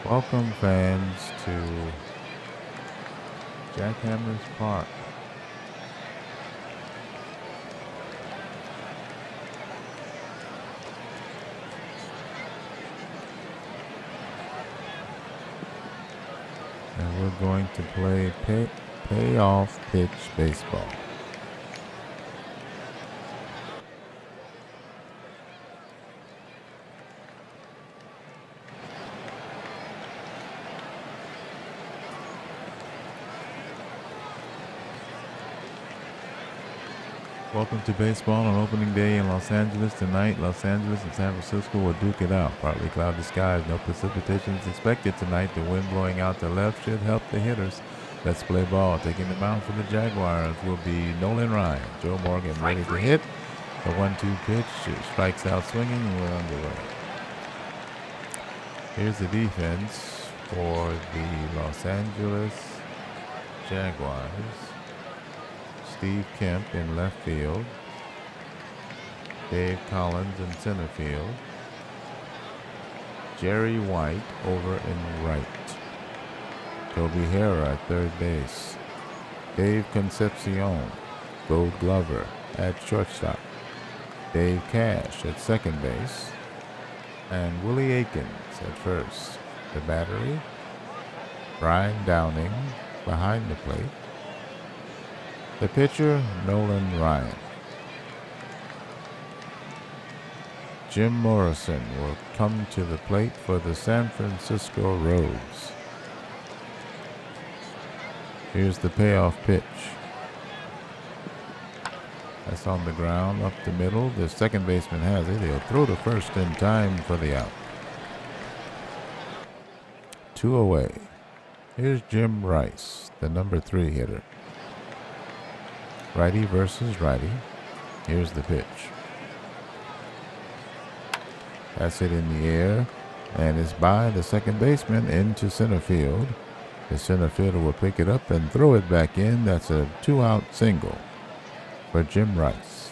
Welcome, fans, to Jack Hammers Park. And we're going to play payoff pitch baseball. Welcome to baseball on opening day in Los Angeles tonight. Los Angeles and San Francisco will duke it out. Partly cloudy skies, no precipitation is expected tonight. The wind blowing out to left should help the hitters. Let's play ball. Taking the mound for the Jaguars will be Nolan Ryan. Joe Morgan ready to hit. The 1-2 pitch strikes out swinging. We're underway. Here's the defense for the Los Angeles Jaguars. Steve Kemp in left field. Dave Collins in center field. Jerry White over in right. Toby Hara at third base. Dave Concepcion, Gold Glover at shortstop. Dave Cash at second base. And Willie Aikens at first. The battery, Brian Downing behind the plate. The pitcher, Nolan Ryan. Jim Morrison will come to the plate for the San Francisco Rogues. Here's the payoff pitch. That's on the ground, up the middle. The second baseman has it. He'll throw to first in time for the out. 2 away. Here's Jim Rice, the number 3 hitter. Righty versus righty. Here's the pitch. That's it in the air and is by the second baseman into center field. The center fielder will pick it up and throw it back in. That's a 2-out single for Jim Rice.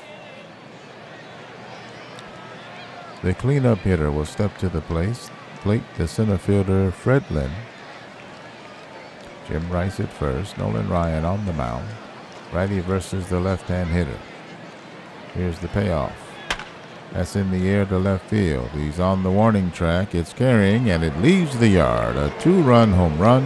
The cleanup hitter will step to the plate, the center fielder, Fred Lynn. Jim Rice at first, Nolan Ryan on the mound. Righty versus the left-hand hitter. Here's the payoff. That's in the air to left field. He's on the warning track. It's carrying, and it leaves the yard. A 2-run home run.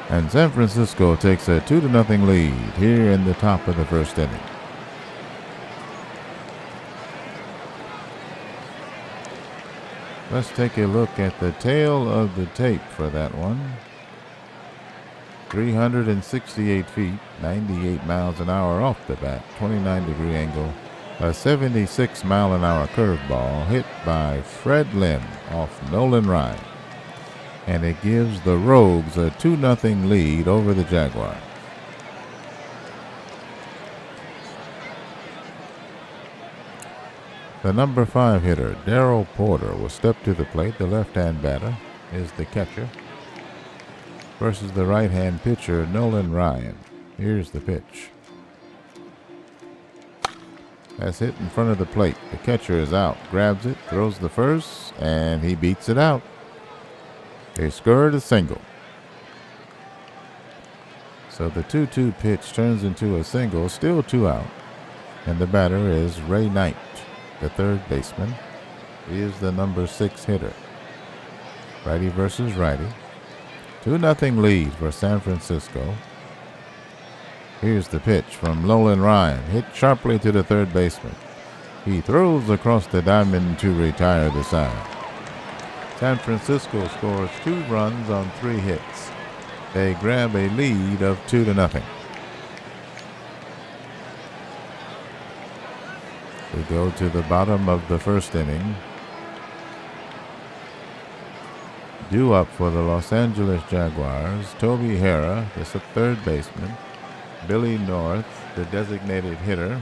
And San Francisco takes a 2-0 lead here in the top of the first inning. Let's take a look at the tail of the tape for that one. 368 feet, 98 miles an hour off the bat, 29-degree angle. A 76-mile-an-hour curveball hit by Fred Lynn off Nolan Ryan. And it gives the Rogues a 2-0 lead over the Jaguars. The number 5 hitter, Darrell Porter, will step to the plate. The left-hand batter is the catcher versus the right-hand pitcher, Nolan Ryan. Here's the pitch. That's hit in front of the plate. The catcher is out, grabs it, throws the first, and he beats it out. They scored a single. So the 2-2 pitch turns into a single, still 2 out. And the batter is Ray Knight, the third baseman. He is the number 6 hitter. Righty versus righty. 2-0 lead for San Francisco. Here's the pitch from Nolan Ryan, hit sharply to the third baseman. He throws across the diamond to retire the side. San Francisco scores 2 runs on 3 hits. They grab a lead of 2-0. We go to the bottom of the first inning. Due up for the Los Angeles Jaguars, Toby Hara, the third baseman. Billy North, the designated hitter.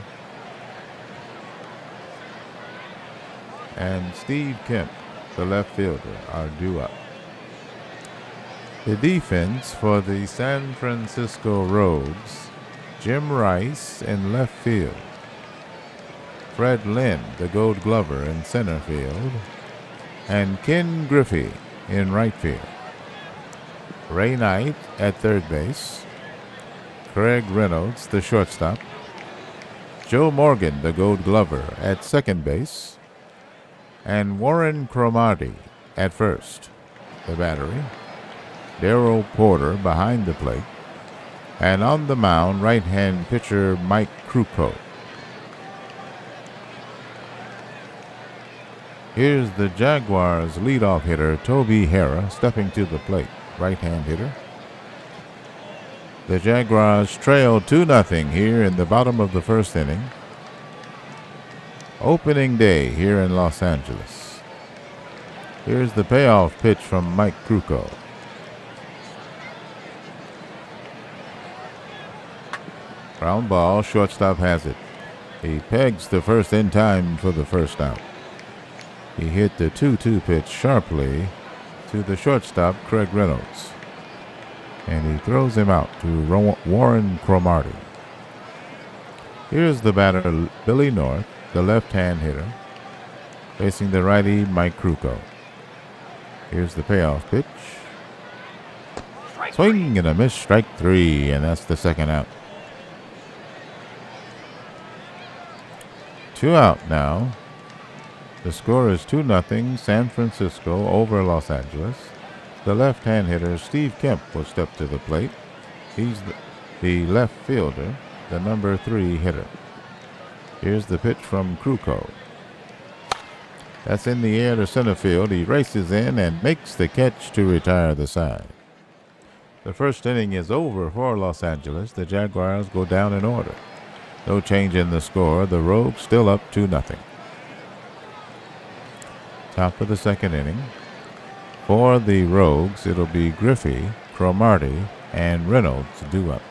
And Steve Kemp, the left fielder, are due up. The defense for the San Francisco Rogues, Jim Rice in left field. Fred Lynn, the Gold Glover, in center field. and Ken Griffey in right field. Ray Knight at third base. Craig Reynolds, the shortstop. Joe Morgan, the Gold Glover, at second base. And Warren Cromartie at first. The battery. Darrell Porter behind the plate. And on the mound, right-hand pitcher Mike Krukow. Here's the Jaguars' leadoff hitter, Toby Harrah, stepping to the plate, right-hand hitter. The Jaguars trail 2-0 here in the bottom of the first inning. Opening day here in Los Angeles. Here's the payoff pitch from Mike Krukow. Ground ball, shortstop has it. He pegs the first in time for the first out. He hit the 2-2 pitch sharply to the shortstop, Craig Reynolds. And he throws him out to Warren Cromartie. Here's the batter, Billy North, the left-hand hitter, facing the righty, Mike Krukow. Here's the payoff pitch. Swing and a miss, strike 3, and that's the second out. 2 out now. The score is 2-0 San Francisco over Los Angeles. The left-hand hitter, Steve Kemp, will step to the plate. He's the left fielder, the number 3 hitter. Here's the pitch from Krukow. That's in the air to center field. He races in and makes the catch to retire the side. The first inning is over for Los Angeles. The Jaguars go down in order. No change in the score. The Rogues still up 2-0. Top of the second inning. For the Rogues, it'll be Griffey, Cromartie, and Reynolds due up.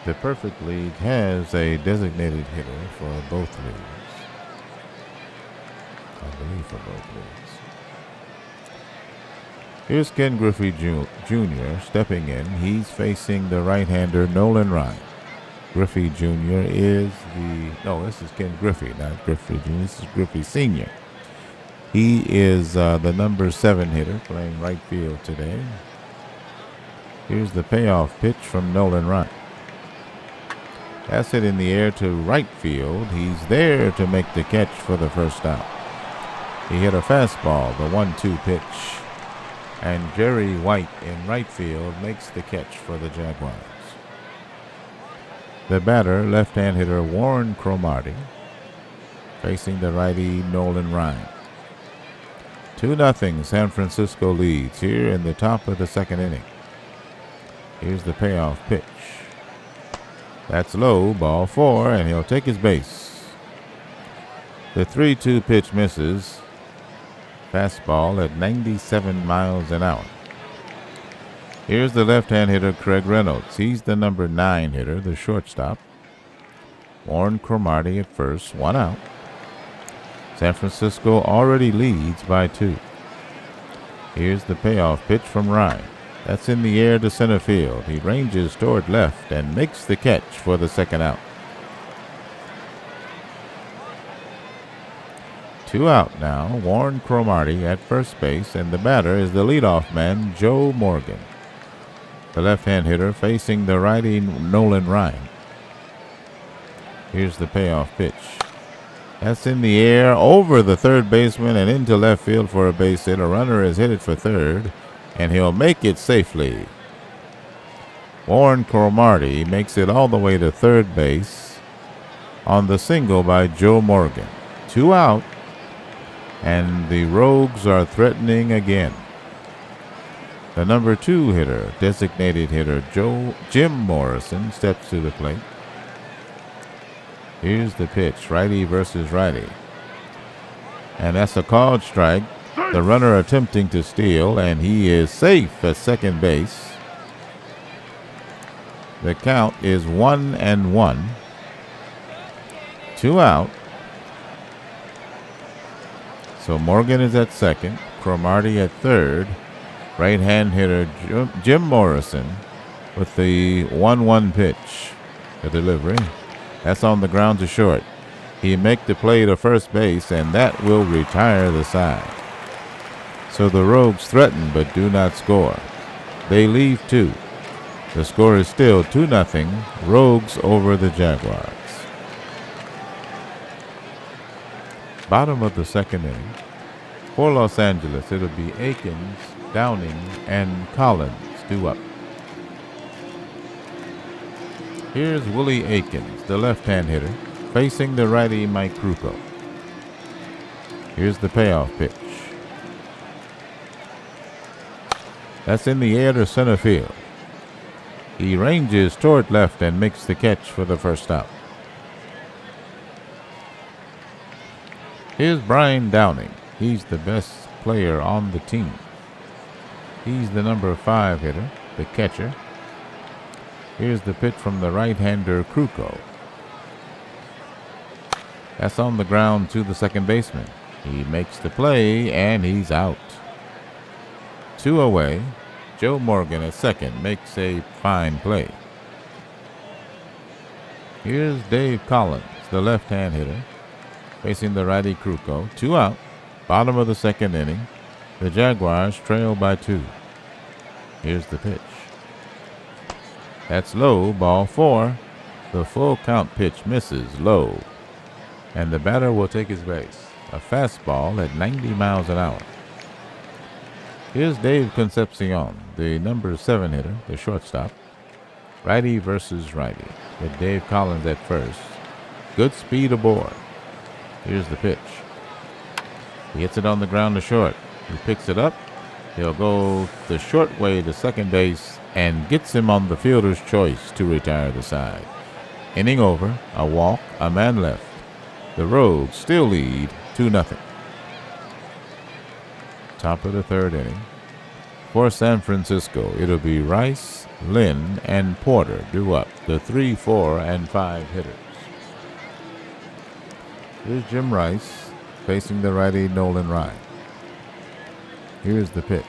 The Perfect League has a designated hitter for both leagues. I believe for both leagues. Here's Ken Griffey Jr. stepping in. He's facing the right-hander Nolan Ryan. Griffey Jr. is this is Ken Griffey, not Griffey Jr. This is Griffey Sr. He is the number 7 hitter playing right field today. Here's the payoff pitch from Nolan Ryan. That's it in the air to right field. He's there to make the catch for the first out. He hit a fastball, the 1-2 pitch. And Jerry White in right field makes the catch for the Jaguars. The batter, left-hand hitter Warren Cromartie, facing the righty Nolan Ryan. 2-0 San Francisco leads here in the top of the second inning. Here's the payoff pitch. That's low, ball 4, and he'll take his base. The 3-2 pitch misses. Fastball at 97 miles an hour. Here's the left-hand hitter, Craig Reynolds. He's the number 9 hitter, the shortstop. Warren Cromartie at first, 1 out. San Francisco already leads by 2. Here's the payoff pitch from Ryan. That's in the air to center field. He ranges toward left and makes the catch for the second out. 2 out now. Warren Cromartie at first base, and the batter is the leadoff man, Joe Morgan. The left-hand hitter facing the righty Nolan Ryan. Here's the payoff pitch. That's in the air over the third baseman and into left field for a base hit. A runner is headed for third, and he'll make it safely. Warren Cromartie makes it all the way to third base on the single by Joe Morgan. 2 out, and the Rogues are threatening again. The number 2 hitter, designated hitter Jim Morrison, steps to the plate. Here's the pitch, righty versus righty. And that's a called strike. The runner attempting to steal, and he is safe at second base. The count is 1-1. 2 out. So Morgan is at second, Cromartie at third. Right-hand hitter Jim Morrison with the 1-1 pitch. The delivery. That's on the ground to short. He make the play to first base, and that will retire the side. So the Rogues threaten but do not score. They leave 2. The score is still 2-0, Rogues over the Jaguars. Bottom of the second inning. For Los Angeles, it'll be Akins, Downing, and Collins due up. Here's Willie Akins, the left-hand hitter, facing the righty Mike Krukow. Here's the payoff pitch. That's in the air to center field. He ranges toward left and makes the catch for the first out. Here's Brian Downing. He's the best player on the team. He's the number 5 hitter, the catcher. Here's the pitch from the right-hander Krukow. That's on the ground to the second baseman. He makes the play, and he's out. 2 away. Joe Morgan at second makes a fine play. Here's Dave Collins, the left-hand hitter, facing the righty Krukow. 2 out. Bottom of the second inning. The Jaguars trail by 2. Here's the pitch. That's low, ball 4. The full count pitch misses low, and the batter will take his base. A fastball at 90 miles an hour. Here's Dave Concepcion, the number 7 hitter, the shortstop. Righty versus righty, with Dave Collins at first. Good speed aboard. Here's the pitch. He hits it on the ground to short. He picks it up. He'll go the short way to second base and gets him on the fielder's choice to retire the side. Inning over, a walk, a man left. The Rogues still lead 2-0. Top of the third inning. For San Francisco, it'll be Rice, Lynn, and Porter due up, the 3, 4, and 5 hitters. Here's Jim Rice facing the righty Nolan Ryan. Here's the pitch.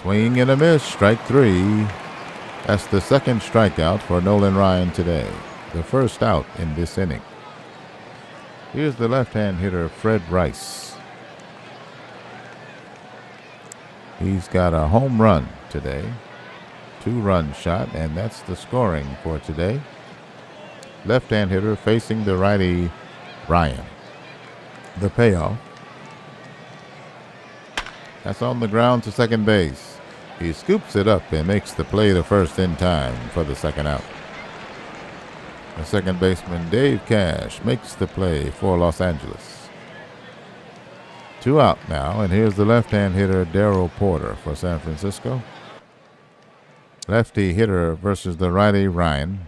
Swing and a miss, strike 3. That's the second strikeout for Nolan Ryan today, the first out in this inning. Here's the left-hand hitter, Fred Rice. He's got a home run today, 2-run shot, and that's the scoring for today. Left-hand hitter facing the righty Ryan. The payoff. That's on the ground to second base. He scoops it up and makes the play to first in time for the second out. The second baseman, Dave Cash, makes the play for Los Angeles. 2 out now, and here's the left-hand hitter, Darryl Porter, for San Francisco. Lefty hitter versus the righty Ryan.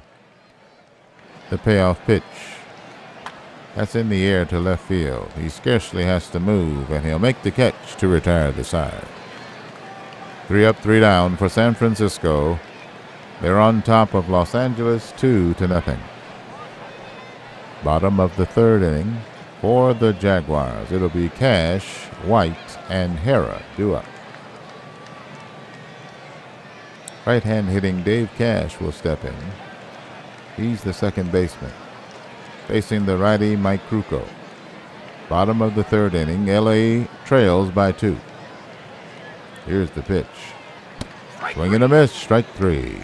The payoff pitch. That's in the air to left field. He scarcely has to move, and he'll make the catch to retire the side. 3 up, 3 down for San Francisco. They're on top of Los Angeles, 2-0. Bottom of the third inning. For the Jaguars, it'll be Cash, White, and Hera due up. Right-hand hitting Dave Cash will step in. He's the second baseman. Facing the righty Mike Krukow. Bottom of the third inning, LA trails by 2. Here's the pitch. Swing and a miss, strike 3.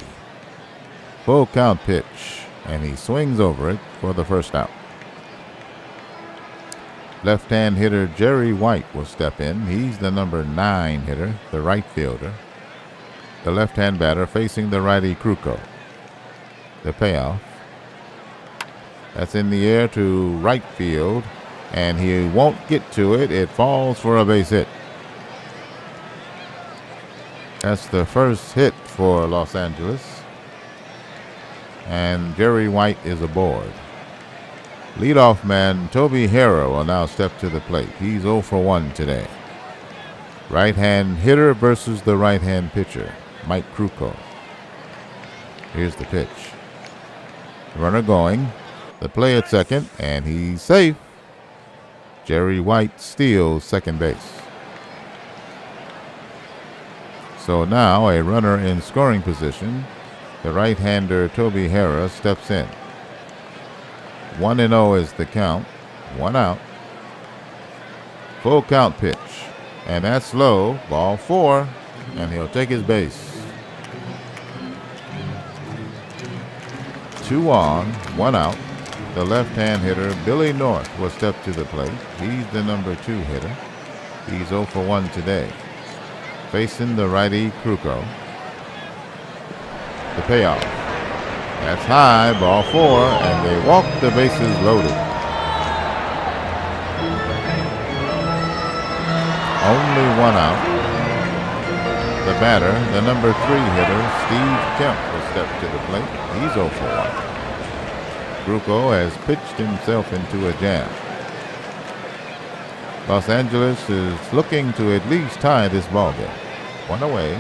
Full count pitch, and he swings over it for the first out. Left-hand hitter Jerry White will step in. He's the number 9 hitter, the right fielder. The left-hand batter facing the righty Krukow. The payoff. That's in the air to right field, and he won't get to it. It falls for a base hit. That's the first hit for Los Angeles, and Jerry White is aboard. Leadoff man Toby Hera will now step to the plate. He's 0 for 1 today. Right-hand hitter versus the right-hand pitcher, Mike Krukow. Here's the pitch. Runner going. The play at second, and he's safe. Jerry White steals second base. So now a runner in scoring position The right-hander Toby Harrah steps in. 1-0 is the count. 1 out. Full count pitch. And that's low. Ball 4. And he'll take his base. 2 on, 1 out. The left-hand hitter Billy North will step to the plate. He's the number 2 hitter. He's 0 for 1 today. Facing the righty Krukow. The payoff. That's high, ball 4, and they walk, the bases loaded. Only 1 out. The batter, the number 3 hitter, Steve Kemp, will step to the plate. He's 0 for 1. Krukow has pitched himself into a jam. Los Angeles is looking to at least tie this ballgame. 1 away.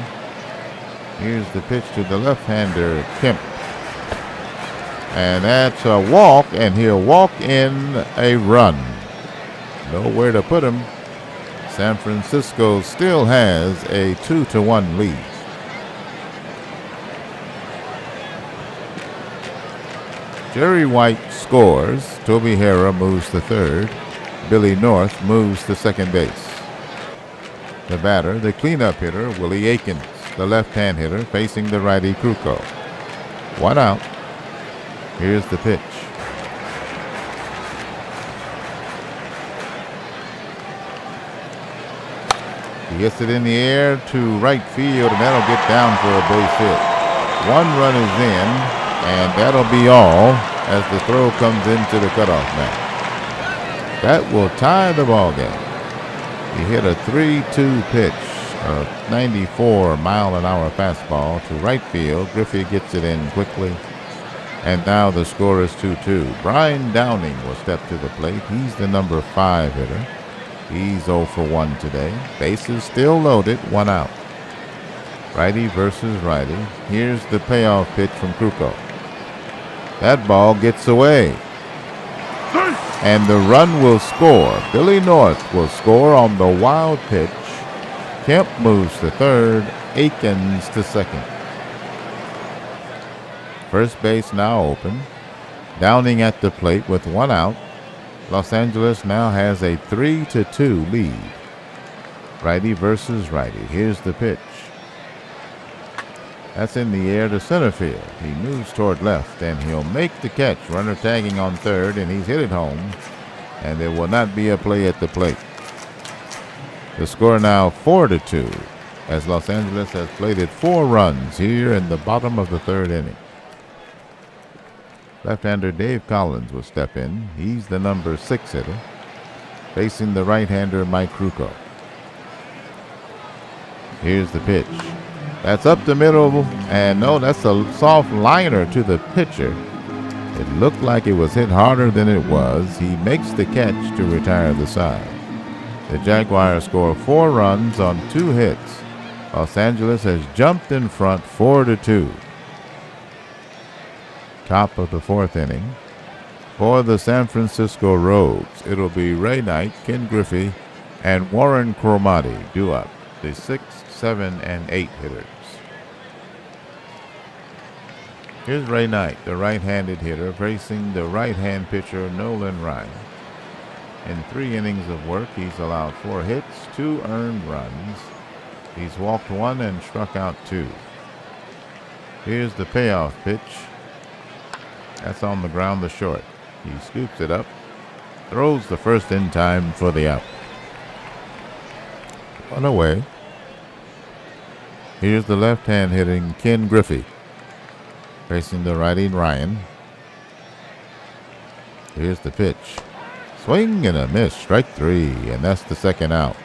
Here's the pitch to the left-hander, Kemp. And that's a walk, and he'll walk in a run. Nowhere to put him. San Francisco still has a 2-1 lead. Jerry White scores. Toby Harrah moves to third. Billy North moves to second base. The batter, the cleanup hitter, Willie Aikens, the left-hand hitter, facing the righty Krukow. 1 out. Here's the pitch. He gets it in the air to right field, and that'll get down for a base hit. 1 run is in, and that'll be all as the throw comes into the cutoff man. That will tie the ball game. He hit a 3-2 pitch, a 94-mile-an-hour fastball to right field. Griffey gets it in quickly, and now the score is 2-2. Brian Downing will step to the plate. He's the number 5 hitter. He's 0 for 1 today. Bases still loaded, 1 out. Righty versus righty. Here's the payoff pitch from Krukow. That ball gets away. And the run will score. Billy North will score on the wild pitch. Kemp moves to third. Aikens to second. First base now open. Downing at the plate with 1 out. Los Angeles now has a 3-2 lead. Righty versus righty. Here's the pitch. That's in the air to center field. He moves toward left, and he'll make the catch. Runner tagging on third, and he's hit it home. And there will not be a play at the plate. The score now 4-2, as Los Angeles has plated 4 runs here in the bottom of the 3rd inning. Left-hander Dave Collins will step in. He's the number 6 hitter, facing the right-hander Mike Krukow. Here's the pitch. That's up the middle, and no, that's a soft liner to the pitcher. It looked like it was hit harder than it was. He makes the catch to retire the side. The Jaguars score 4 runs on 2 hits. Los Angeles has jumped in front 4-2. Top of the 4th inning. For the San Francisco Rogues, it'll be Ray Knight, Ken Griffey, and Warren Cromartie due up, the 6, 7, and 8 hitters. Here's Ray Knight, the right-handed hitter, facing the right-hand pitcher Nolan Ryan. In 3 innings of work, he's allowed 4 hits, 2 earned runs. He's walked 1 and struck out 2. Here's the payoff pitch. That's on the ground to short. He scoops it up, throws the first in time for the out. 1 away. Here's the left-hand hitting Ken Griffey, facing the righty Ryan. Here's the pitch. Swing and a miss, strike 3, and that's the 2nd out.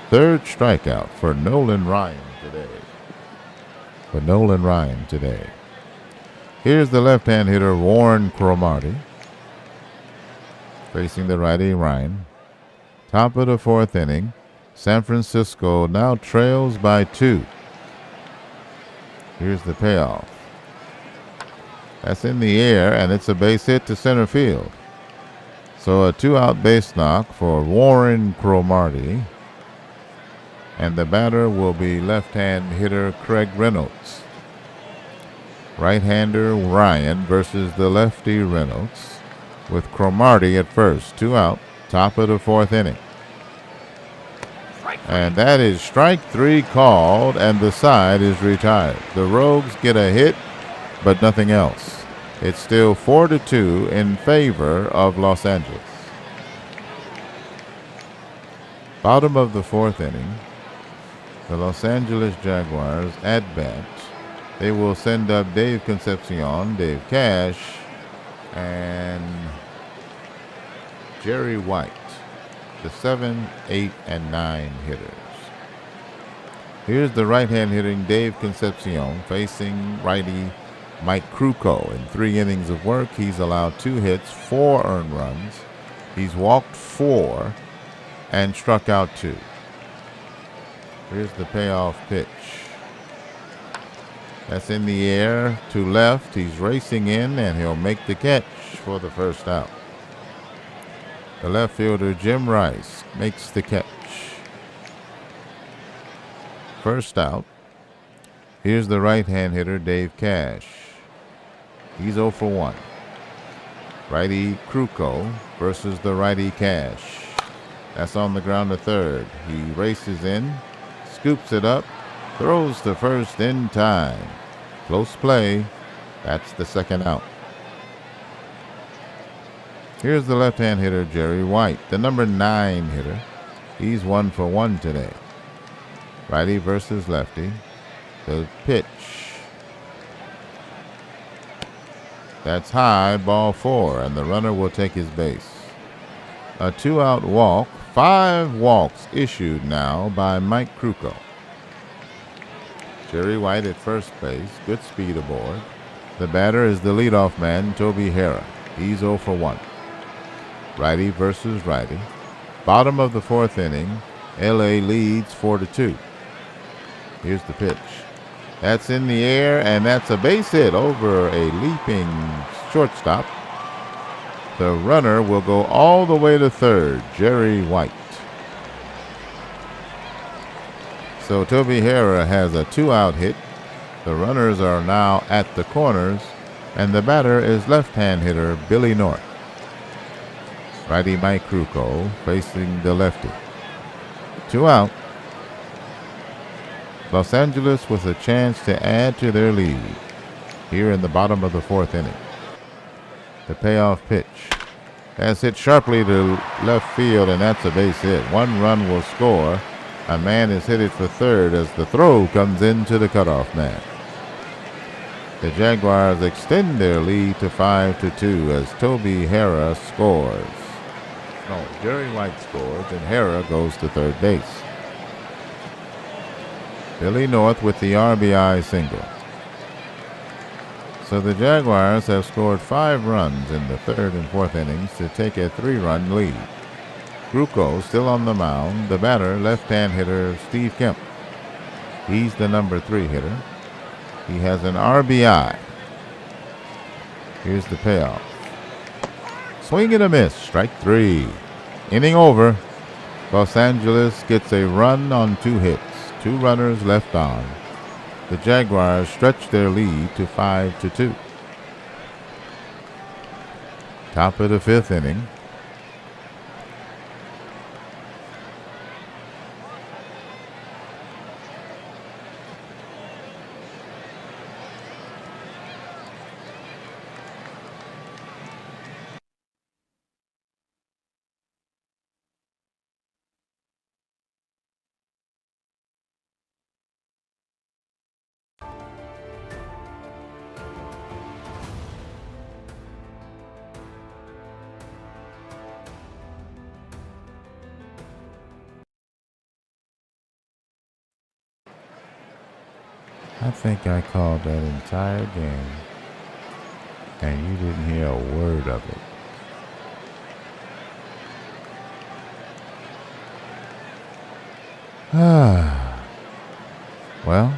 3rd strikeout for Nolan Ryan today. Here's the left-hand hitter Warren Cromartie, facing the righty Ryan. Top of the 4th inning. San Francisco now trails by 2. Here's the payoff. That's in the air, and it's a base hit to center field. So a 2-out base knock for Warren Cromartie. And the batter will be left-hand hitter Craig Reynolds. Right-hander Ryan versus the lefty Reynolds, with Cromartie at first. 2 out, top of the 4th inning. And that is strike 3 called, and the side is retired. The Rogues get a hit, but nothing else. It's still 4-2 in favor of Los Angeles. Bottom of the 4th inning, the Los Angeles Jaguars at bat. They will send up Dave Concepcion, Dave Cash, and Jerry White, the 7, 8, and 9 hitters. Here's the right-hand hitting Dave Concepcion facing righty Mike Krukow. In 3 innings of work, he's allowed 2 hits, 4 earned runs. He's walked 4 and struck out 2. Here's the payoff pitch. That's in the air to left. He's racing in, and he'll make the catch for the first out. The left fielder, Jim Rice, makes the catch. First out. Here's the right-hand hitter, Dave Cash. He's 0 for 1. Righty Krukow versus the righty Cash. That's on the ground to third. He races in, scoops it up, throws to first in time. Close play. That's the second out. Here's the left-hand hitter, Jerry White, the number 9 hitter. He's 1 for 1 today. Righty versus lefty. The pitch. That's high, ball 4, and the runner will take his base. A 2-out walk. 5 walks issued now by Mike Krukow. Jerry White at first base. Good speed aboard. The batter is the leadoff man, Toby Harrah. He's 0 for 1. Righty versus righty. Bottom of the 4th inning. LA leads 4-2. Here's the pitch. That's in the air, and that's a base hit over a leaping shortstop. The runner will go all the way to third, Jerry White. So Toby Harrah has a 2-out hit. The runners are now at the corners, and the batter is left-hand hitter Billy North. Righty Mike Krukow facing the lefty. 2 out. Los Angeles with a chance to add to their lead here in the bottom of the 4th inning. The payoff pitch. That's hit sharply to left field, and that's a base hit. 1 run will score. A man is headed for third as the throw comes into the cutoff man. The Jaguars extend their lead to 5-2 as Toby Harrah scores. No, Jerry White scores, and Harrah goes to third base. Billy North with the RBI single. So the Jaguars have scored 5 runs in the 3rd and 4th innings to take a 3-run lead. Krukow still on the mound. The batter, left-hand hitter Steve Kemp. He's the number 3 hitter. He has an RBI. Here's the payoff. Swing and a miss. Strike 3. Inning over. Los Angeles gets a run on 2 hits. 2 runners left on. The Jaguars stretch their lead to 5-2. Top of the 5th inning. I think I called that entire game, and you didn't hear a word of it. Well,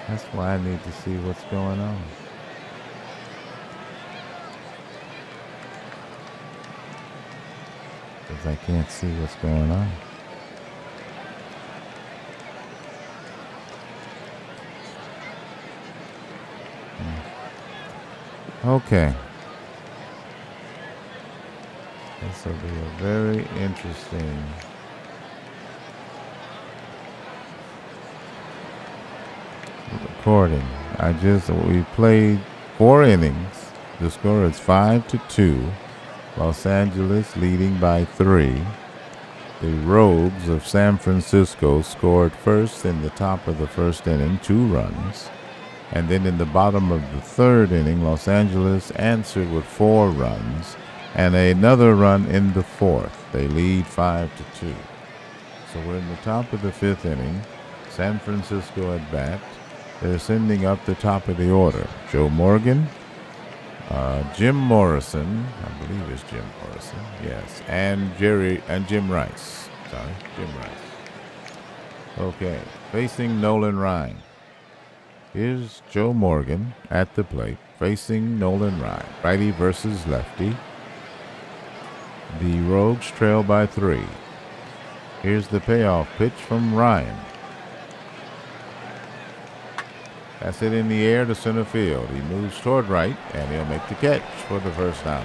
that's why I need to see what's going on. Because I can't see what's going on. Okay. This will be a very interesting recording. We played 4 innings. The score is 5-2. Los Angeles leading by 3. The Rogues of San Francisco scored first in the top of the first inning, 2 runs. And then in the bottom of the third inning, Los Angeles answered with 4 runs and another run in the fourth. They lead 5-2. So we're in the top of the 5th inning. San Francisco at bat. They're sending up the top of the order. Joe Morgan, Jim Morrison, I believe it's Jim Morrison, yes, and Jim Rice. Sorry, Jim Rice. Okay, facing Nolan Ryan. Here's Joe Morgan at the plate, facing Nolan Ryan. Righty versus lefty. The Rogues trail by 3. Here's the payoff pitch from Ryan. That's it in the air to center field. He moves toward right, and he'll make the catch for the first out.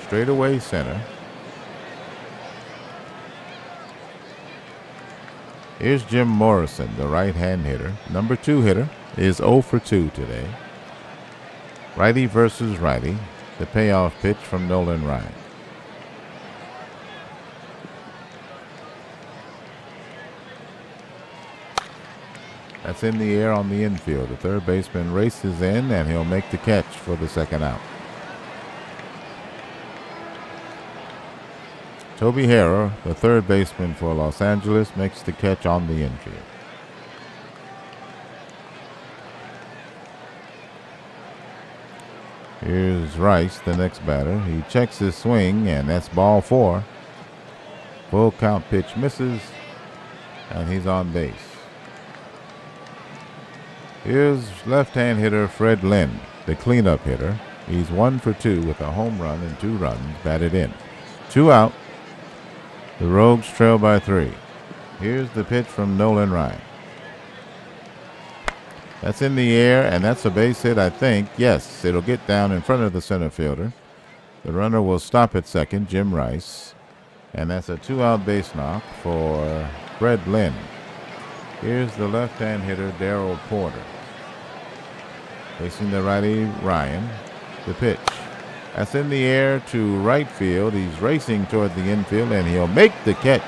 Straight away center. Here's Jim Morrison, the right-hand hitter. Number 2 hitter is 0 for 2 today. Righty versus righty. The payoff pitch from Nolan Ryan. That's in the air on the infield. The third baseman races in, and he'll make the catch for the second out. Toby Harrah, the third baseman for Los Angeles, makes the catch on the infield. Here's Rice, the next batter. He checks his swing, and that's ball 4. Full count pitch misses, and he's on base. Here's left-hand hitter Fred Lynn, the cleanup hitter. He's 1 for 2 with a home run and 2 runs batted in. 2 out. The Rogues trail by 3. Here's the pitch from Nolan Ryan. That's in the air, and that's a base hit, I think. Yes, it'll get down in front of the center fielder. The runner will stop at second, Jim Rice. And that's a 2-out base knock for Fred Lynn. Here's the left-hand hitter, Darrell Porter. Facing the righty, Ryan. The pitch. That's in the air to right field. He's racing toward the infield, and he'll make the catch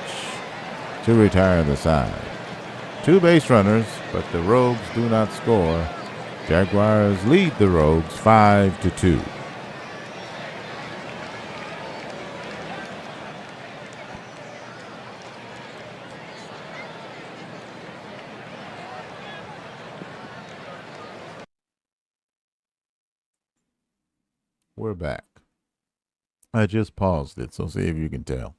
to retire the side. 2 base runners, but the Rogues do not score. Jaguars lead the Rogues 5-2. We're back. I just paused it, so see if you can tell.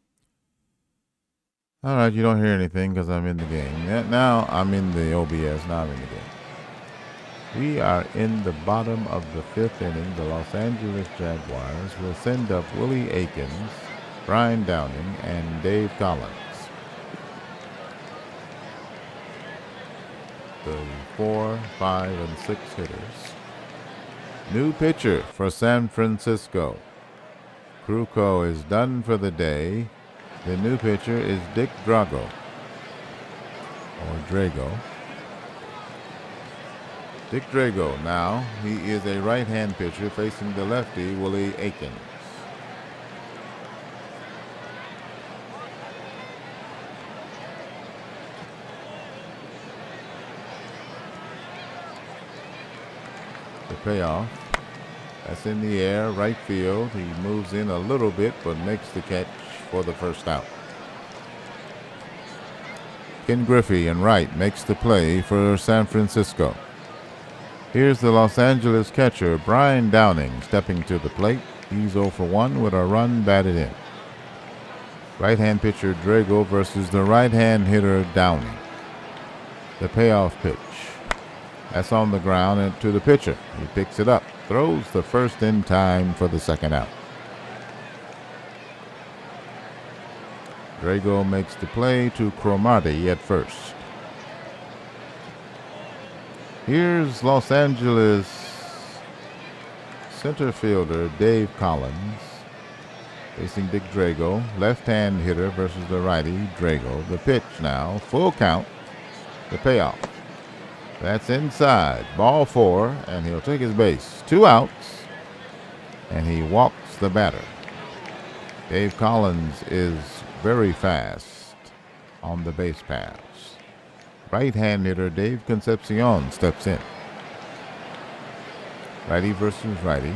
All right, you don't hear anything because I'm in the game. Now I'm in the OBS, now I'm in the game. We are in the bottom of the 5th inning. The Los Angeles Jaguars will send up Willie Aikens, Brian Downing, and Dave Collins. The 4, 5, and 6 hitters. New pitcher for San Francisco. Krukow is done for the day. The new pitcher is Dick Drago. Or Drago. Dick Drago now. He is a right-hand pitcher facing the lefty, Willie Aikens. The payoff. That's in the air, right field. He moves in a little bit, but makes the catch for the first out. Ken Griffey in right makes the play for San Francisco. Here's the Los Angeles catcher, Brian Downing, stepping to the plate. He's 0 for 1 with a run batted in. Right-hand pitcher Drago versus the right-hand hitter Downing. The payoff pitch. That's on the ground and to the pitcher. He picks it up, throws the first in time for the second out. Drago makes the play to Cromartie at first. Here's Los Angeles center fielder Dave Collins facing Dick Drago. Left-hand hitter versus the righty Drago. The pitch now, full count. The payoff. That's inside. Ball 4, and he'll take his base. 2 outs, and he walks the batter. Dave Collins is very fast on the base pass. Right-hand hitter Dave Concepcion steps in. Righty versus righty.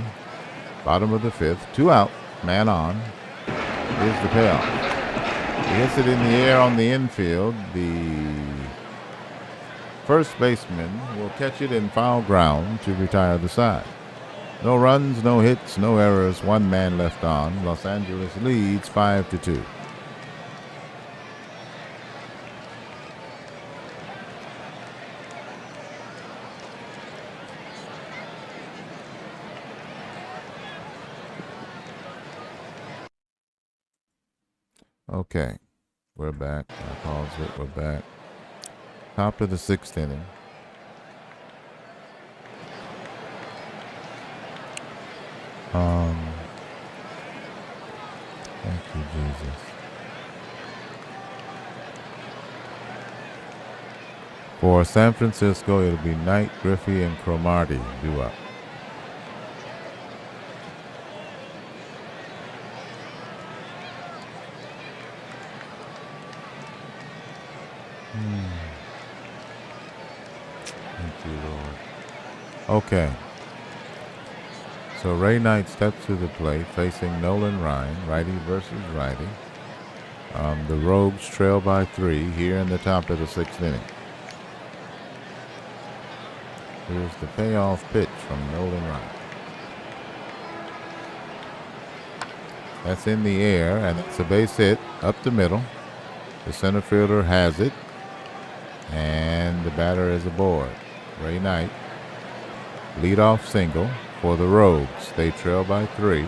Bottom of the 5th. 2 out. Man on. Here's the payoff. He hits it in the air on the infield. The first baseman will catch it in foul ground to retire the side. No runs, no hits, no errors. 1 man left on. Los Angeles leads 5-2. Okay, we're back. I paused it. We're back. Top of the 6th inning. Thank you, Jesus. For San Francisco, it'll be Knight, Griffey, and Cromartie due up. Thank you, Lord. Okay. So Ray Knight steps to the plate facing Nolan Ryan, righty versus righty. The Rogues trail by 3 here in the top of the 6th inning. Here's the payoff pitch from Nolan Ryan. That's in the air, and it's a base hit up the middle. The center fielder has it, and the batter is aboard. Ray Knight, leadoff single for the Rogues. They trail by 3.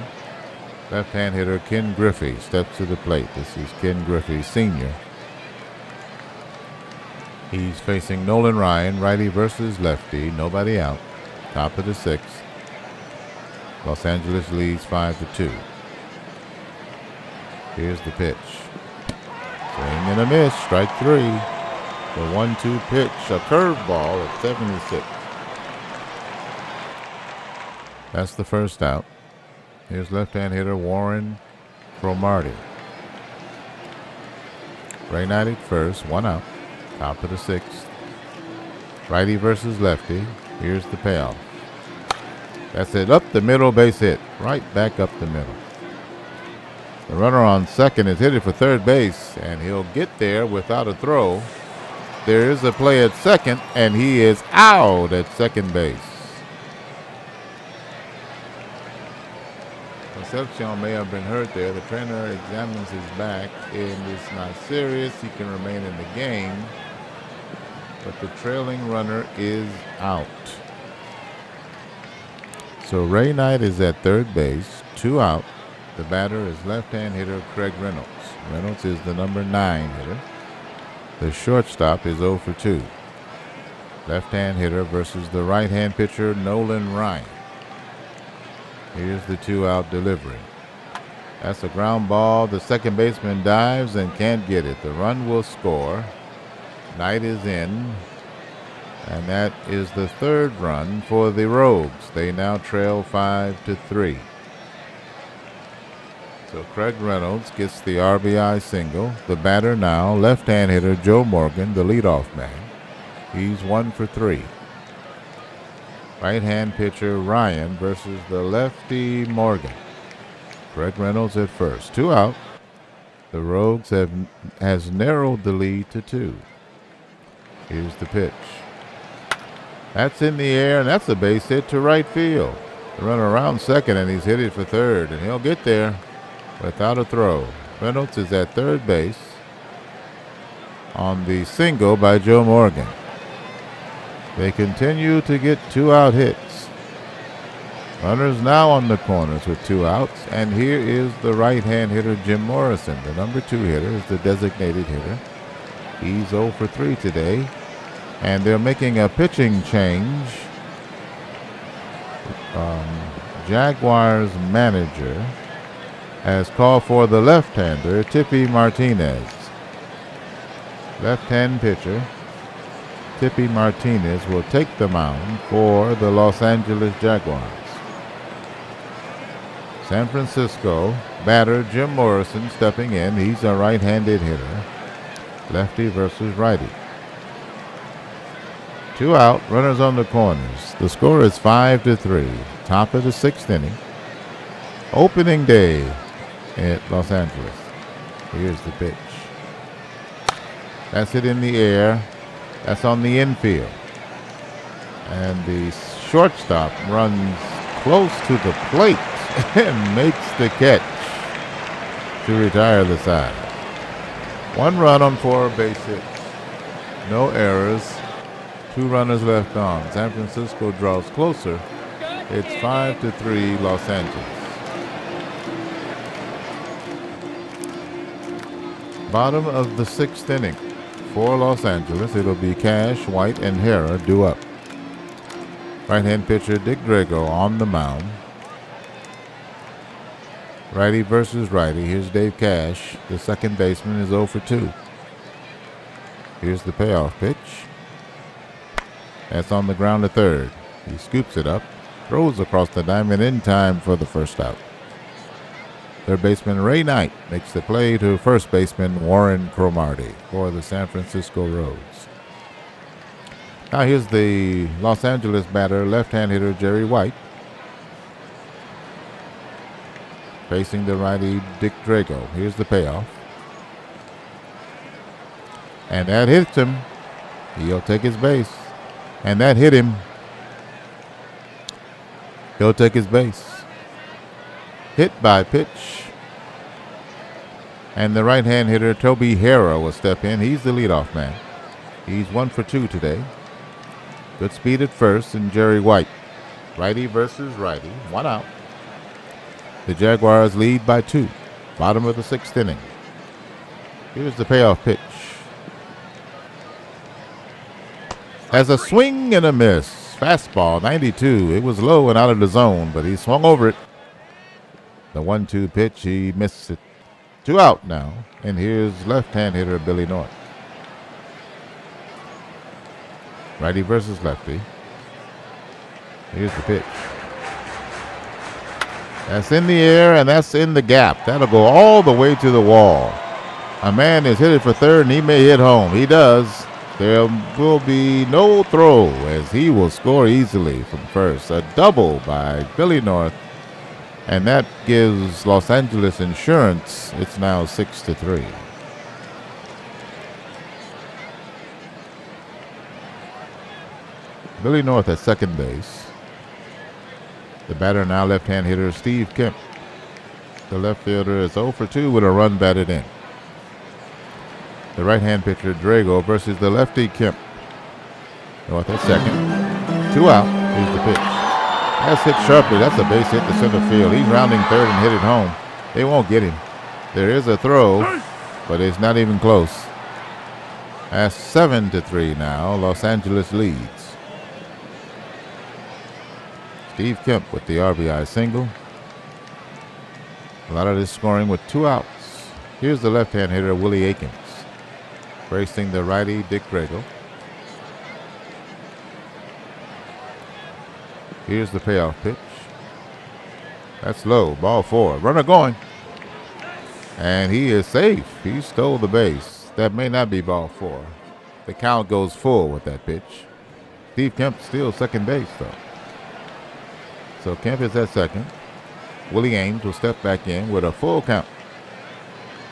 Left-hand hitter Ken Griffey steps to the plate. This is Ken Griffey, Sr. He's facing Nolan Ryan, righty versus lefty. Nobody out. Top of the 6th. Los Angeles leads 5-2. Here's the pitch. Swing and a miss. Strike 3. The 1-2 pitch, a curveball at 76. That's the first out. Here's left-hand hitter Warren Cromartie. Ray Knight at first, 1 out. Top of the 6th. Righty versus lefty. Here's the payoff. That's it. Up the middle, base hit. Right back up the middle. The runner on second is headed for third base, and he'll get there without a throw. There is a play at second, and he is out at second base. Concepcion may have been hurt there. The trainer examines his back, and it's not serious. He can remain in the game, but the trailing runner is out. So Ray Knight is at third base, 2 out. The batter is left-hand hitter Craig Reynolds. Reynolds is the number 9 hitter. The shortstop is 0 for 2. Left-hand hitter versus the right-hand pitcher Nolan Ryan. Here's the 2-out delivery. That's a ground ball. The second baseman dives and can't get it. The run will score. Knight is in. And that is the 3rd run for the Rogues. They now trail 5-3. So Craig Reynolds gets the RBI single. The batter now, left-hand hitter Joe Morgan, the leadoff man. He's 1 for 3. Right-hand pitcher Ryan versus the lefty Morgan. Craig Reynolds at first. 2 out. The Rogues has narrowed the lead to 2. Here's the pitch. That's in the air, and that's a base hit to right field. The runner around second, and he's hit it for third, and he'll get there without a throw. Reynolds is at third base on the single by Joe Morgan. They continue to get 2-out hits. Runners now on the corners with 2 outs, and here is the right-hand hitter Jim Morrison. The number 2 hitter is the designated hitter. He's 0 for 3 today, and they're making a pitching change. Jaguars manager has called for the left-hander, Tippy Martinez. Left-hand pitcher, Tippy Martinez, will take the mound for the Los Angeles Jaguars. San Francisco batter Jim Morrison stepping in. He's a right-handed hitter. Lefty versus righty. 2 out, runners on the corners. The score is 5-3. Top of the 6th inning. Opening day at Los Angeles. Here's the pitch. That's it in the air. That's on the infield. And the shortstop runs close to the plate and makes the catch to retire the side. 1 run on 4 base hits. No errors. 2 runners left on. San Francisco draws closer. It's 5-3 Los Angeles. Bottom of the 6th inning for Los Angeles. It'll be Cash, White, and Hera due up. Right-hand pitcher Dick Drago on the mound. Righty versus righty. Here's Dave Cash. The second baseman is 0 for 2. Here's the payoff pitch. That's on the ground to third. He scoops it up, throws across the diamond in time for the first out. Third baseman Ray Knight makes the play to first baseman Warren Cromartie for the San Francisco Reds. Now here's the Los Angeles batter, left-hand hitter Jerry White. Facing the righty Dick Drago. Here's the payoff. And that hits him. He'll take his base. And that hit him. He'll take his base. Hit by pitch. And the right-hand hitter Toby Hera will step in. He's the leadoff man. He's 1 for 2 today. Good speed at first, and Jerry White. Righty versus righty. 1 out. The Jaguars lead by 2. Bottom of the 6th inning. Here's the payoff pitch. Has a swing and a miss. Fastball, 92. It was low and out of the zone, but he swung over it. The 1-2 pitch, he missed it. 2 out now. And here's left-hand hitter Billy North. Righty versus lefty. Here's the pitch. That's in the air, and that's in the gap. That'll go all the way to the wall. A man is headed for third, and he may hit home. He does. There will be no throw, as he will score easily from first. A double by Billy North, and that gives Los Angeles insurance. It's now 6-3. Billy North at second base. The batter now left-hand hitter Steve Kemp. The left fielder is 0 for 2 with a run batted in. The right-hand pitcher Drago versus the lefty Kemp. North at second. 2 out. Here's the pitch. That's hit sharply. That's a base hit to center field. He's rounding third and hit it home. They won't get him. There is a throw, but it's not even close. That's 7-3 now. Los Angeles leads. Steve Kemp with the RBI single. A lot of this scoring with 2 outs. Here's the left-hand hitter Willie Aikens. Facing the righty Dick Drago. Here's the payoff pitch. That's low. Ball 4. Runner going. And he is safe. He stole the base. That may not be ball 4. The count goes full with that pitch. Steve Kemp steals second base, though. So Kemp is at second. Willie Ames will step back in with a full count.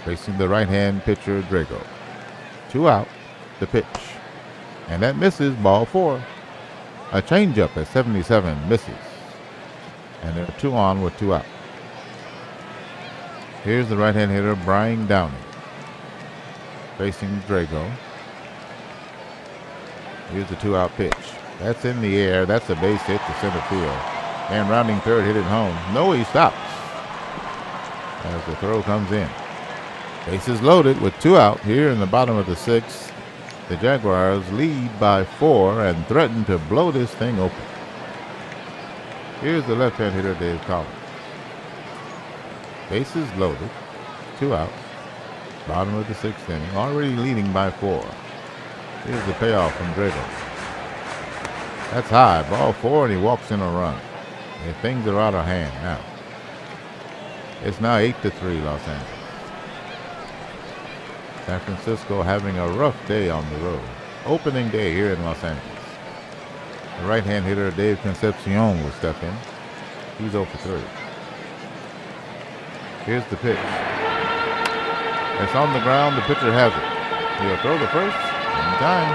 Facing the right-hand pitcher, Drago. 2 out, the pitch. And that misses, ball 4. A changeup at 77 misses. And there are 2 on with 2 out. Here's the right-hand hitter, Brian Downey. Facing Drago. Here's the 2-out pitch. That's in the air. That's a base hit to center field. And rounding third, hit it home. No, he stops as the throw comes in. Bases loaded with 2 out here in the bottom of the 6th. The Jaguars lead by 4 and threaten to blow this thing open. Here's the left-hand hitter, Dave Collins. Bases loaded. 2 out. Bottom of the 6th inning. Already leading by 4. Here's the payoff from Drago. That's high. Ball 4, and he walks in a run. And things are out of hand now. It's now 8-3 Los Angeles. San Francisco having a rough day on the road. Opening day here in Los Angeles. The right-hand hitter, Dave Concepcion, will step in. He's 0 for 3. Here's the pitch. It's on the ground. The pitcher has it. He'll throw the first in time.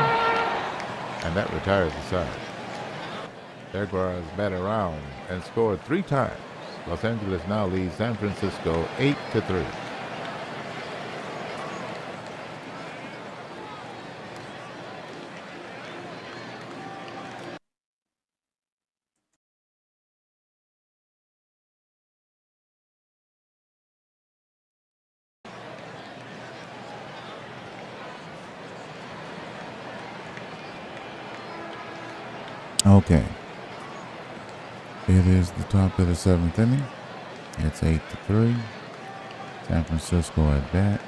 And that retires the side. Jaguars bat around and scored 3 times. Los Angeles now leads San Francisco 8-3. Okay. It is the top of the 7th inning. It's 8-3. San Francisco at bat.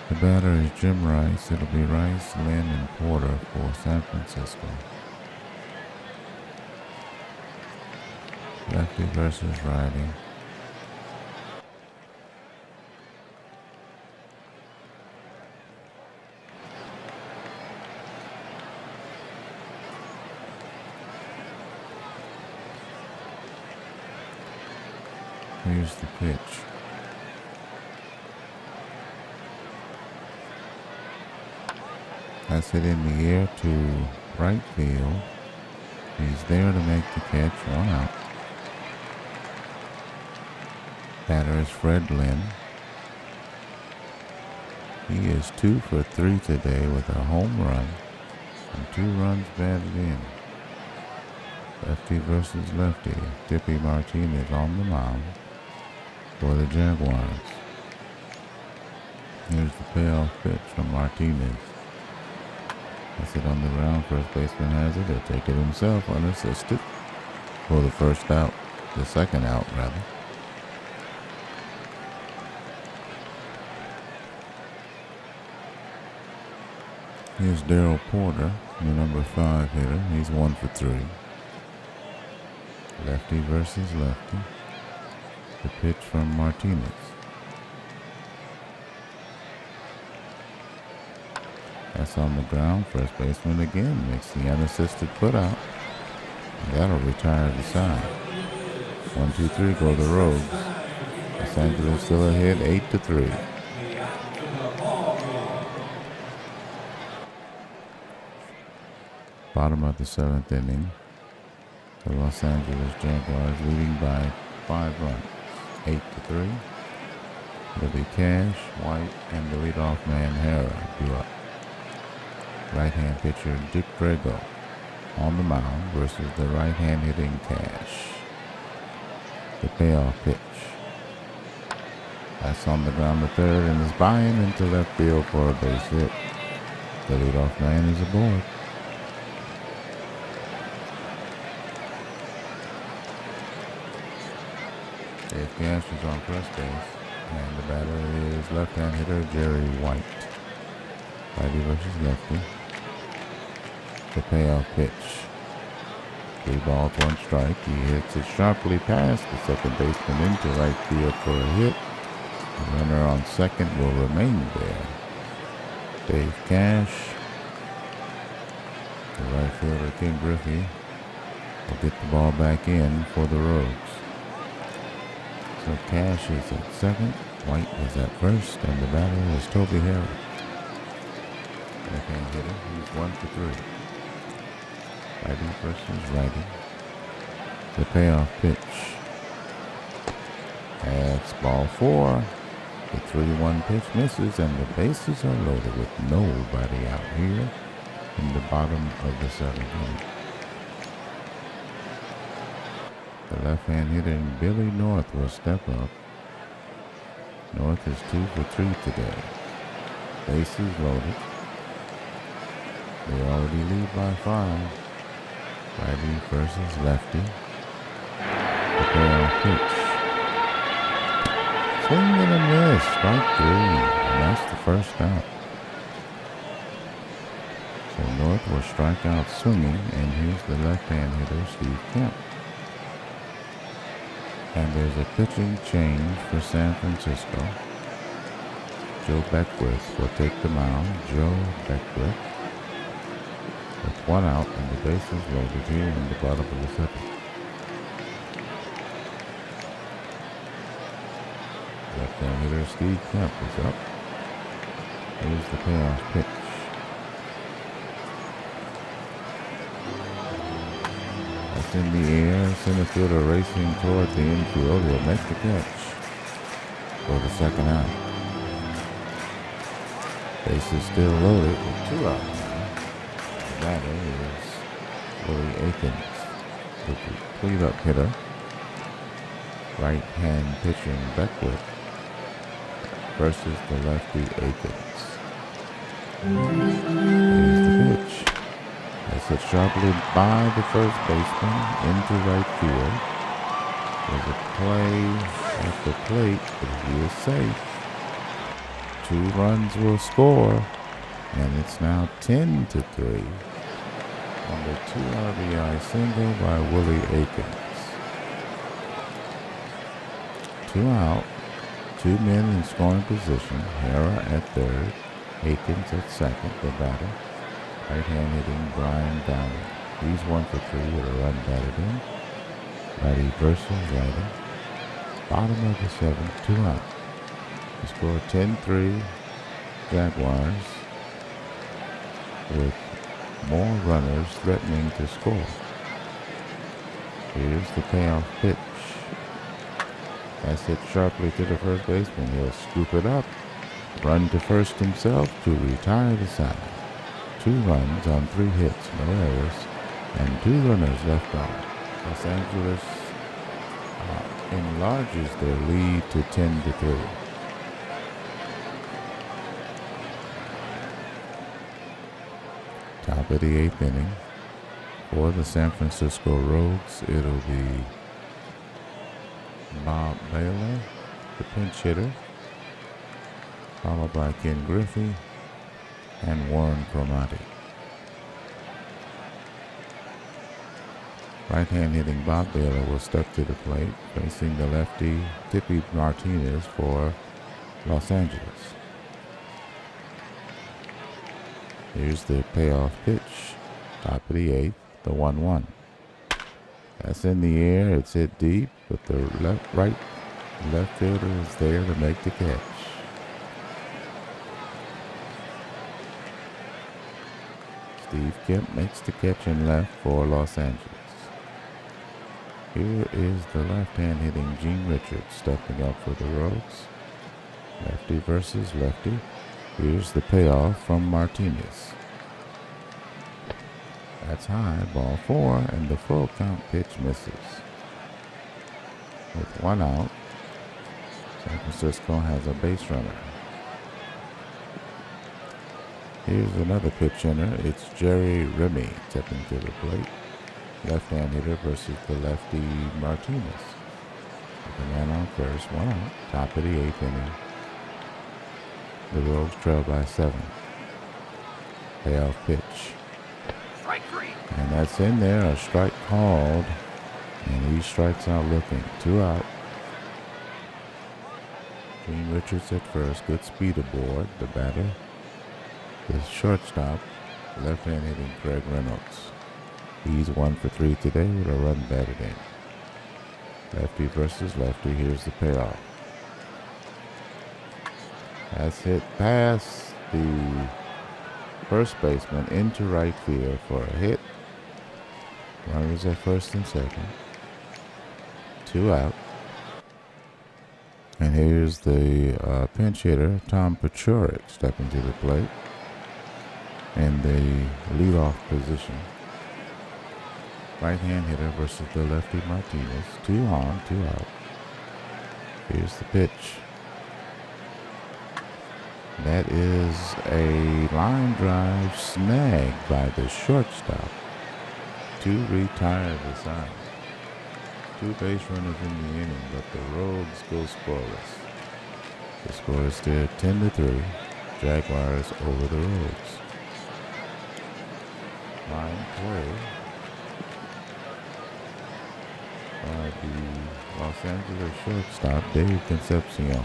The batter is Jim Rice. It'll be Rice, Lynn, and Porter for San Francisco. Lefty versus righty. Here's the pitch. That's hit in the air to right field. He's there to make the catch. 1 out. Batter is Fred Lynn. He is 2 for 3 today with a home run and 2 runs batted in. Lefty versus lefty. Dippy Martinez on the mound for the Jaguars. Here's the payoff pitch from Martinez. That's it on the ground. First baseman has it. He'll take it himself unassisted for the first out. The second out, rather. Here's Darryl Porter, the number 5 hitter. He's 1 for 3. Lefty versus lefty. The pitch from Martinez. That's on the ground. First baseman again makes the unassisted putout. That'll retire the side. 1, 2, 3 go the Rogues. Los Angeles still ahead 8-3. Bottom of the 7th inning. The Los Angeles Jaguars leading by 5 runs. 8-3. It'll be Cash, White, and the leadoff man Hara due up. Right-hand pitcher Dick Drago on the mound versus the right-hand hitting Cash. The payoff pitch. That's on the ground to third and is by him into left field for a base hit. The leadoff man is aboard. Dave Cash is on first base, and the batter is left-hand hitter Jerry White. Righty versus lefty. The payoff pitch. 3 balls, 1 strike. He hits it sharply past the second baseman into right field for a hit. The runner on second will remain there. Dave Cash. The right fielder Ken Griffey will get the ball back in for the Rogues. So Cash is at second. White is at first, and the batter is Toby Harris. Left-hand hitter, he's 1 for 3. Righty versus righty. The payoff pitch. That's ball 4. The 3-1 pitch misses, and the bases are loaded with nobody out here in the bottom of the 7th inning. The left-hand hitter Billy North will step up. North is 2 for 3 today. Bases loaded. They already lead by 5. Righty versus lefty. The payoff pitch. Swing and a miss, strike 3, and that's the first out. So North will strike out swinging, and here's the left-hand hitter, Steve Kemp. And there's a pitching change for San Francisco. Joe Beckwith will take the mound. Joe Beckwith with 1 out and the bases loaded here in the bottom of the 7th. Left-hand hitter Steve Kemp is up. Here's the payoff pitch. That's in the air. Center fielder racing toward the infield. He'll make the catch for the second out. Bases still loaded with 2 out now. The batter is Willie Aikens, the clean-up hitter. Right-hand pitcher Beckwith versus the lefty Aikens. Here's the pitch. That's hit sharply by the first baseman into right field. There's a play at the plate, but he is safe. 2 runs will score, and it's now 10 to 3 on the 2 RBI single by Willie Aikens. 2 out, 2 men in scoring position. Hara at third, Aikens at second, the batter. Right-hand hitting Brian Downing. He's 1 for 3 with a run batted in. Righty versus righty. Bottom of the 7th, 2 out. He scored 10-3 Jaguars with more runners threatening to score. Here's the payoff pitch. That's hit sharply to the first baseman. He'll scoop it up, run to first himself to retire the side. 2 runs on 3 hits, no errors, and 2 runners left on. Los Angeles enlarges their lead to 10 to 3. Top of the 8th inning. For the San Francisco Rogues, it'll be Bob Baylor, the pinch hitter, followed by Ken Griffey and Warren Cromartie. Right-hand hitting Bob Baylor will step to the plate, facing the lefty Tippy Martinez for Los Angeles. Here's the payoff pitch, top of the 8th, the 1-1. That's in the air, it's hit deep, but the left fielder is there to make the catch. Steve Kemp makes the catch in left for Los Angeles. Here is the left-hand hitting Gene Richards stepping up for the Rogues. Lefty versus lefty. Here's the payoff from Martinez. That's high, ball 4, and the full count pitch misses. With 1 out, San Francisco has a base runner. Here's another pitch hitter. It's Jerry Remy stepping to the plate. Left-hand hitter versus the lefty Martinez. With a man on first, 1 out, top of the 8th inning. The Rogues trail by 7. Payoff pitch. Strike 3. And that's in there, a strike called. And he strikes out looking. 2 out. Gene Richards at first. Good speed aboard. The batter, the shortstop, left-hand hitting Craig Reynolds. He's 1 for 3 today with a run batted in. Lefty versus lefty. Here's the payoff. That's hit past the first baseman into right field for a hit. Runners at first and second. 2 out. And here's the pinch hitter, Tom Paciorek, stepping to the plate in the leadoff position. Right-hand hitter versus the lefty Martinez. 2 on, 2 out. Here's the pitch. That is a line drive snag by the shortstop to retire the side. 2 base runners in the inning, but the Rogues go scoreless. The score is still 10-3. Jaguars over the Rogues. Line play by the Los Angeles shortstop, Dave Concepcion,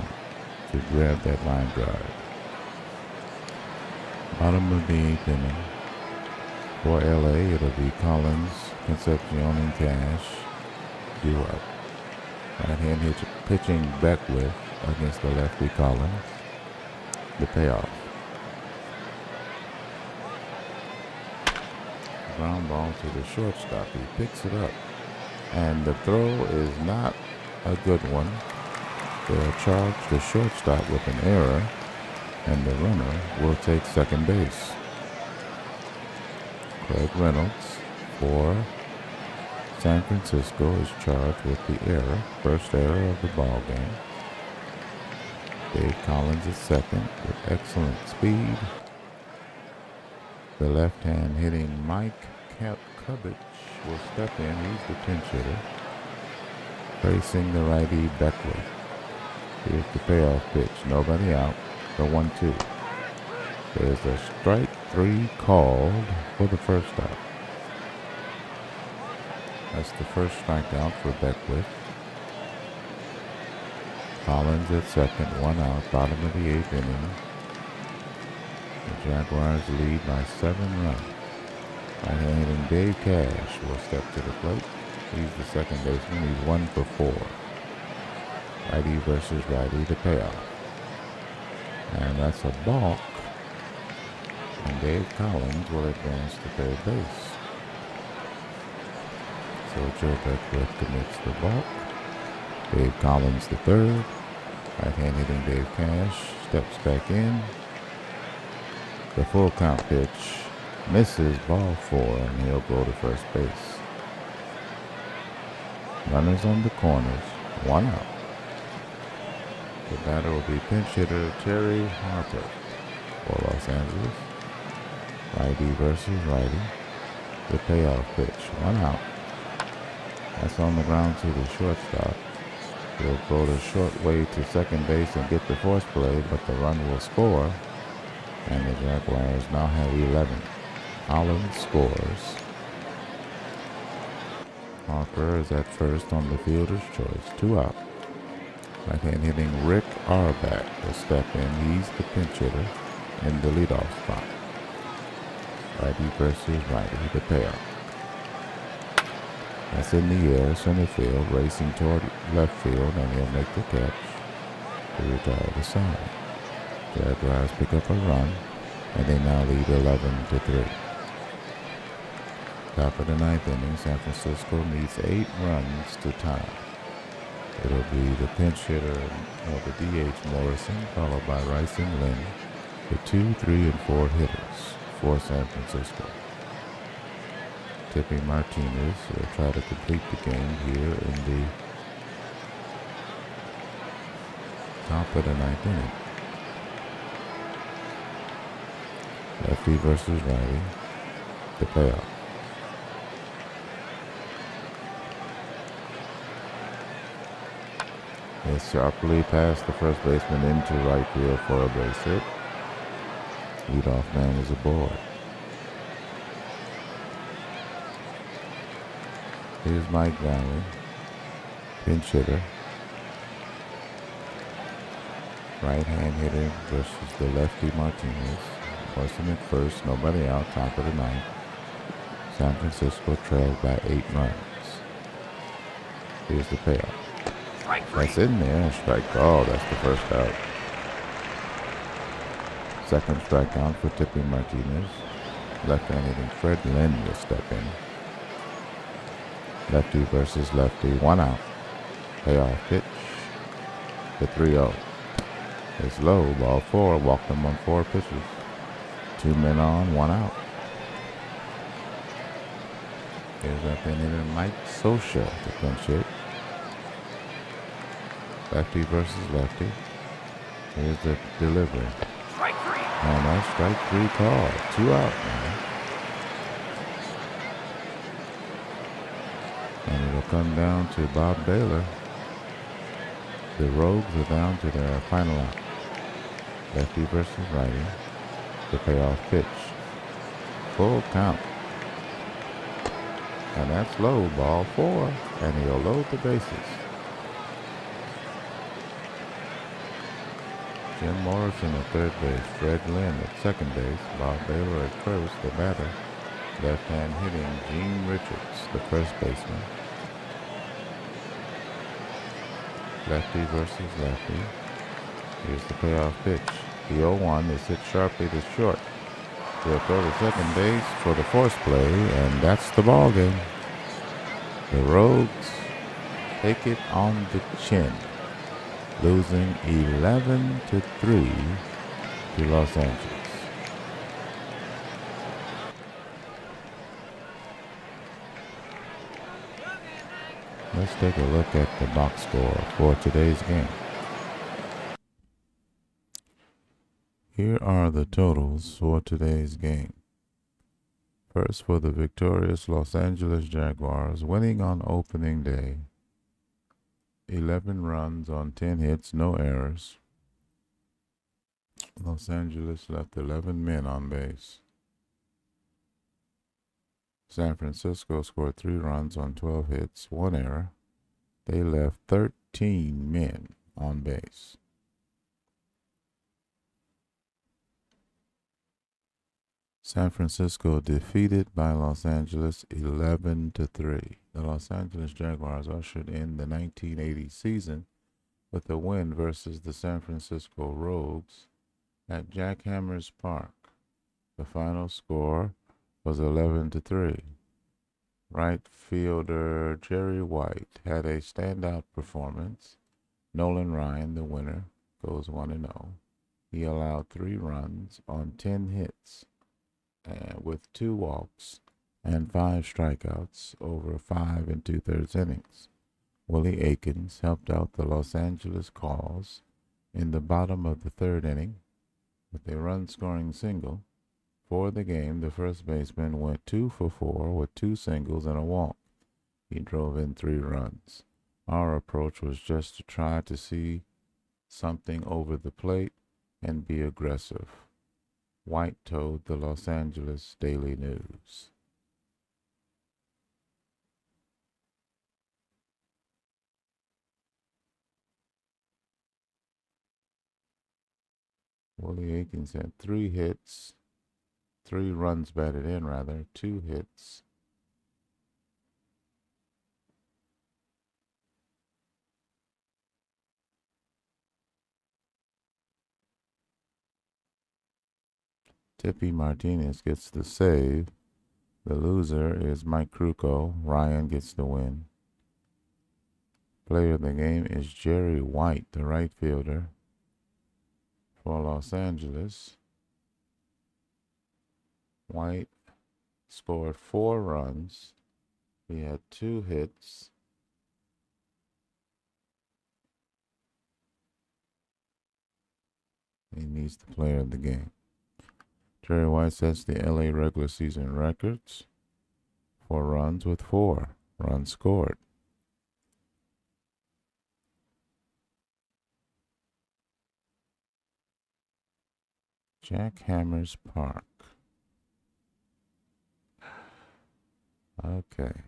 to grab that line drive. Bottom of the 8th inning. For LA, it'll be Collins, Concepcion, and Cash. Due up. Right-hand hitch pitching Beckwith against the lefty Collins. The payoff. Ground ball to the shortstop. He picks it up. And the throw is not a good one. They'll charge the shortstop with an error, and the runner will take second base. Craig Reynolds for San Francisco is charged with the error, first error of the ball game. Dave Collins is second with excellent speed. The left-hand hitting Mike Kubich will step in. He's the pinch hitter, facing the righty Beckwith. Here's the payoff pitch. Nobody out. The 1-2. There's a strike 3 called for the first out. That's the first strikeout for Beckwith. Collins at second, 1 out, bottom of the 8th inning. The Jaguars lead by 7 runs. Right-hand hitting Dave Cash will step to the plate. He's the second baseman. He's 1 for 4. Righty versus righty, the payoff. And that's a balk. And Dave Collins will advance to third base. So Joe Beckwith commits the balk. Dave Collins the third. Right-hand hitting Dave Cash steps back in. The full count pitch misses, ball 4, and he'll go to first base. Runners on the corners, 1 out. The batter will be pinch hitter Terry Harper for Los Angeles. Righty versus righty. The payoff pitch, 1 out. That's on the ground to the shortstop. He'll go the short way to second base and get the force play, but the run will score. And the Jaguars now have 11. Collins scores. Harper is at first on the fielder's choice. 2 out. Right-hand hitting Rick Auerbach will step in. He's the pinch hitter in the leadoff spot. Righty versus righty, the payoff. That's in the air, center field, racing toward left field, and he'll make the catch to retire the side. Jaguars pick up a run, and they now lead 11-3. Top of the 9th inning, San Francisco needs 8 runs to tie. It'll be the pinch hitter or the DH Morrison, followed by Rice and Lynn, the 2, 3, and 4 hitters for San Francisco. Tippy Martinez will try to complete the game here in the top of the 9th inning. Lefty versus righty, the payoff. It's sharply past the first baseman into right field for a base hit. Leadoff man is aboard. Here's Mike Valley, pinch hitter. Right-hand hitter versus the lefty Martinez. Morrison at first, nobody out, top of the 9th. San Francisco trailed by 8 runs. Here's the payoff. That's in there, strike. Oh, that's the first out. Second strikeout for Tippy Martinez. Left-hand hitting Fred Lynn will step in. Lefty versus lefty, 1 out. Payoff pitch. The 3-0 is low. Ball 4. Walked him on 4 pitches. 2 men on, 1 out. Here's left-hand hitter Mike Scioscia to pinch hit. Lefty versus lefty. Here's the delivery. Strike 3. And that's strike 3 call. 2 out now. And it'll come down to Bob Baylor. The Rogues are down to their final out. Lefty versus righty. The payoff pitch. Full count. And that's low. Ball 4. And he'll load the bases. Jim Morrison at third base. Fred Lynn at second base. Bob Baylor at first. The batter. Left-hand hitting Gene Richards, the first baseman. Lefty versus lefty. Here's the payoff pitch. The 0-1 is hit sharply to short. They'll throw to second base for the force play, and that's the ball game. The Rogues take it on the chin, losing 11-3 to Los Angeles. Let's take a look at the box score for today's game. Here are the totals for today's game. First, for the victorious Los Angeles Jaguars, winning on opening day. 11 runs on 10 hits, no errors. Los Angeles left 11 men on base. San Francisco scored 3 runs on 12 hits, 1 error. They left 13 men on base. San Francisco defeated by Los Angeles 11-3. The Los Angeles Jaguars ushered in the 1980 season with a win versus the San Francisco Rogues at Jack Hammers Park. The final score was 11-3. Right fielder Jerry White had a standout performance. Nolan Ryan, the winner, goes 1-0. He allowed 3 runs on 10 hits with 2 walks and 5 strikeouts over 5 2/3 innings. Willie Aikens helped out the Los Angeles Cause in the bottom of the 3rd inning with a run-scoring single. For the game, the first baseman went 2 for 4 with 2 singles and a walk. He drove in 3 runs. Our approach was just to try to see something over the plate and be aggressive. White told the Los Angeles Daily News. Willie Aikens had 3 hits, 3 runs batted in, 2 hits. Tippy Martinez gets the save. The loser is Mike Krukow. Ryan gets the win. Player of the game is Jerry White, the right fielder for Los Angeles. White scored 4 runs. He had 2 hits. He needs the player of the game. Jerry White sets the LA regular season records for runs with 4 runs scored. Jack Hammers Park. Okay.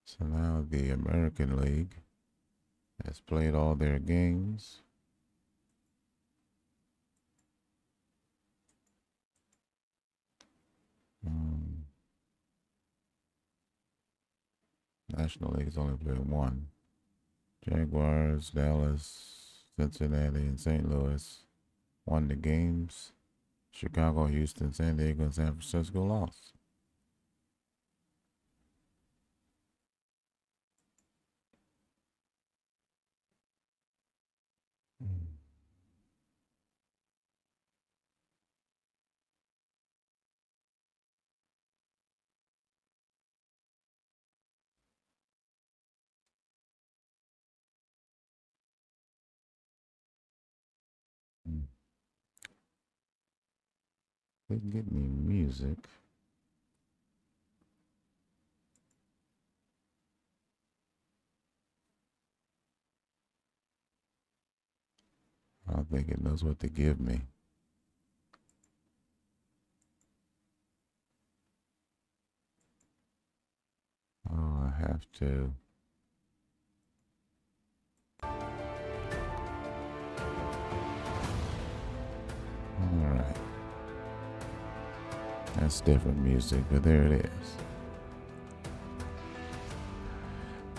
So now the American League has played all their games. National League has only played 1. Jaguars, Dallas, Cincinnati, and St. Louis won the games. Chicago, Houston, San Diego, and San Francisco lost. They can get me music. I think it knows what to give me. Oh, I have to. All right. That's different music, but there it is.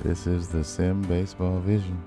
This is the Sim Baseball Vision.